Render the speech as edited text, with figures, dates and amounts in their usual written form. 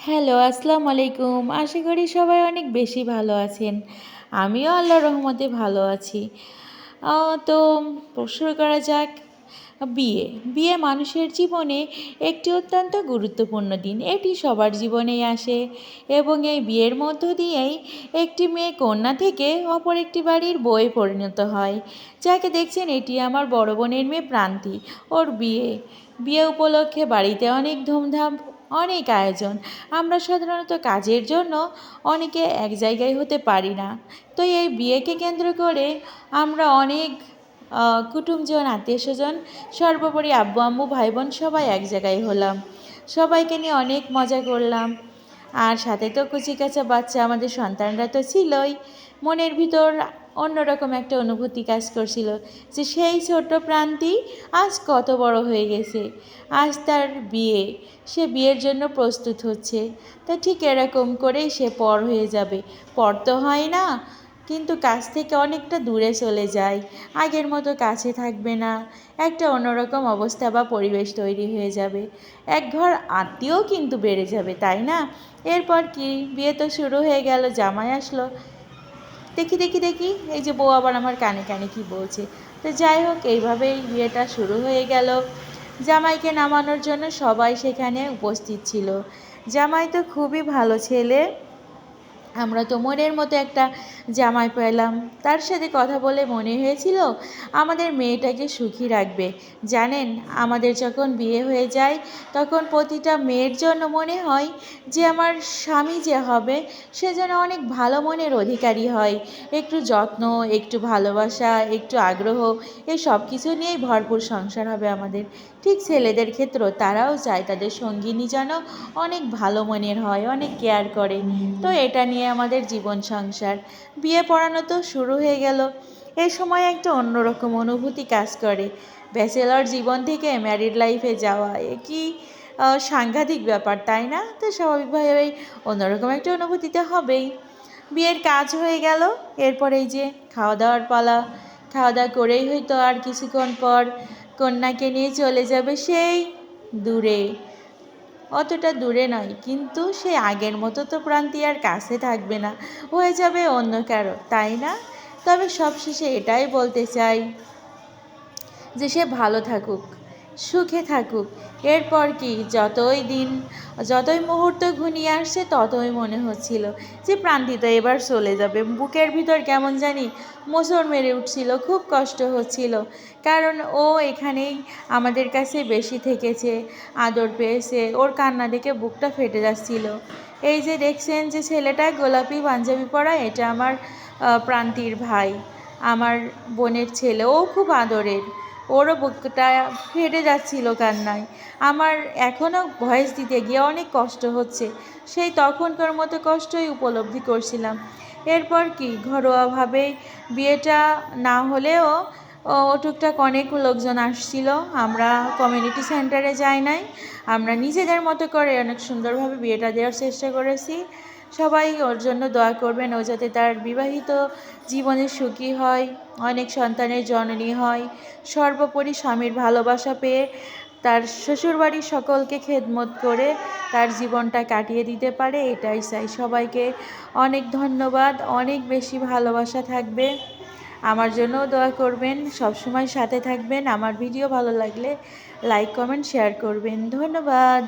Hello, আসসালামু আলাইকুম। আশা করি সবাই অনেক বেশি ভালো আছেন। আমিও আল্লাহর রহমতে ভালো আছি। তো শুরু করা যাক। বিয়ে। বিয়ে মানুষের জীবনে একটি অত্যন্ত গুরুত্বপূর্ণ দিন। এটি সবার জীবনেই আসে এবং এই বিয়ের মধ্য দিয়েই একটি মেয়ে কন্যা থেকে অপর একটি বাড়ির বউয়ে পরিণত হয়। যাকে দেখছেন এটি আমার বড় বোনের মেয়ে প্রান্তি। ওর বিয়ে। বিয়ে উপলক্ষে বাড়িতে অনেক ধুমধাম, অনেক আয়োজন। আমরা সাধারণত কাজের জন্য অনেকে এক জায়গায় হতে পারি না। তো এই বিয়েকে কেন্দ্র করে আমরা অনেক কুটুমজন, আত্মীয় স্বজন, সর্বোপরি আব্বু আম্মু ভাই বোন সবাই এক জায়গায় হলাম। সবাইকে নিয়ে অনেক মজা করলাম। আর সাথে তো কুচিকাচা বাচ্চা আমাদের সন্তানরা তো ছিলই। মনের ভিতর অন্যরকম একটা অনুভূতি কাজ করছিল যে সেই ছোট্ট প্রান্তি আজ কত বড় হয়ে গেছে। আজ তার বিয়ে, সে বিয়ের জন্য প্রস্তুত হচ্ছে। তা ঠিক এরকম করেই সে পর হয়ে যাবে। পর তো হয় না, কিন্তু কাছ থেকে অনেকটা দূরে চলে যায়। আগের মতো কাছে থাকবে না। একটা অন্যরকম অবস্থা বা পরিবেশ তৈরি হয়ে যাবে। এক ঘর আত্মীয়ও কিন্তু বেড়ে যাবে, তাই না? এরপর কি, বিয়ে তো শুরু হয়ে গেল, জামাই আসলো। দেখি দেখি দেখি, এই যে বউ আবার আমার কানে কানে কি বলছে। তো যাই হোক, এইভাবেই বিয়েটা শুরু হয়ে গেল। জামাইকে নামানোর জন্য সবাই সেখানে উপস্থিত ছিল। জামাই তো খুবই ভালো ছেলে। আমরা তো মনের মতো একটা জামাই পেলাম। তার সাথে কথা বলে মনে হয়েছিল আমাদের মেয়েটাকে সুখী রাখবে। জানেন, আমাদের যখন বিয়ে হয়ে যায় তখন প্রতিটা মেয়ের জন্য মনে হয় যে আমার স্বামী যে হবে সে যেন অনেক ভালো মনের অধিকারী হয়। একটু যত্ন, একটু ভালোবাসা, একটু আগ্রহ, এই সব কিছু নিয়েই ভরপুর সংসার হবে আমাদের। ঠিক ছেলেদের ক্ষেত্রেও তারাও চায় তাদের সঙ্গিনী যেন অনেক ভালো মনের হয়, অনেক কেয়ার করে। তো এটা নিয়ে আমাদের জীবন সংসার। বিয়ে পড়ানো তো শুরু হয়ে গেল। এই সময় একটা অন্যরকম অনুভূতি কাজ করে। ব্যাচেলর জীবন থেকে ম্যারিড লাইফে যাওয়া, এ কি সাংঘাতিক ব্যাপার, তাই না? তো স্বাভাবিকভাবেই অন্যরকম একটা অনুভূতিতে হবেই। বিয়ের কাজ হয়ে গেল। এরপর এই যে খাওয়া দাওয়ার পালা। খাওয়া দাওয়া করেই হয়তো আর কিছুক্ষণ পর কন্যাকে নিয়ে চলে যাবে সেই দূরে। অতটা দূরে নয়, কিন্তু সে আগের মতো তো প্রান্তি আর কাছে থাকবে না, হয়ে যাবে অন্য কারো, তাই না? তবে সবশেষে এটাই বলতে চাই যে সে ভালো থাকুক, সুখে থাকুক। এরপর কি, যতই মুহূর্ত ঘনিয়ে আসছে ততই মনে হচ্ছিল যে প্রান্তি তো এবার চলে যাবে। বুকের ভিতর কেমন জানি মোচড় মেরে উঠছিল, খুব কষ্ট হচ্ছিল। কারণ ও এখানেই আমাদের কাছে বেশি থেকেছে, আদর পেয়েছে। ওর কান্না দেখে বুকটা ফেটে যাচ্ছিল। এই যে দেখছেন যে ছেলেটা গোলাপি পাঞ্জাবি পরা, এটা আমার প্রান্তির ভাই, আমার বোনের ছেলে। ও খুব আদরের। ওরও বুকটা ফেটে যাচ্ছিল কান্নায়। আমার এখনও ভয়েস দিতে গিয়ে অনেক কষ্ট হচ্ছে। সেই তখনকার মতো কষ্টই উপলব্ধি করছিলাম। এরপর কি, ঘরোয়াভাবেই বিয়েটা না হলেও টুকটাক অনেক লোকজন আসছিল। আমরা কমিউনিটি সেন্টারে যাই নাই, আমরা নিজেদের মতো করে অনেক সুন্দরভাবে বিয়েটা দেওয়ার চেষ্টা করেছি। সবাই ওর জন্য দোয়া করবেন, ও যাতে তার বিবাহিত জীবনে সুখী হয়, অনেক সন্তানের জননী হয়, সর্বোপরি স্বামীর ভালোবাসা পেয়ে তার শ্বশুরবাড়ির সকলকে খেদমত করে তার জীবনটা কাটিয়ে দিতে পারে, এটাই চাই। সবাইকে অনেক ধন্যবাদ, অনেক বেশি ভালোবাসা থাকবে। আমার জন্যও দোয়া করবেন, সবসময় সাথে থাকবেন। আমার ভিডিও ভালো লাগলে লাইক, কমেন্ট, শেয়ার করবেন। ধন্যবাদ।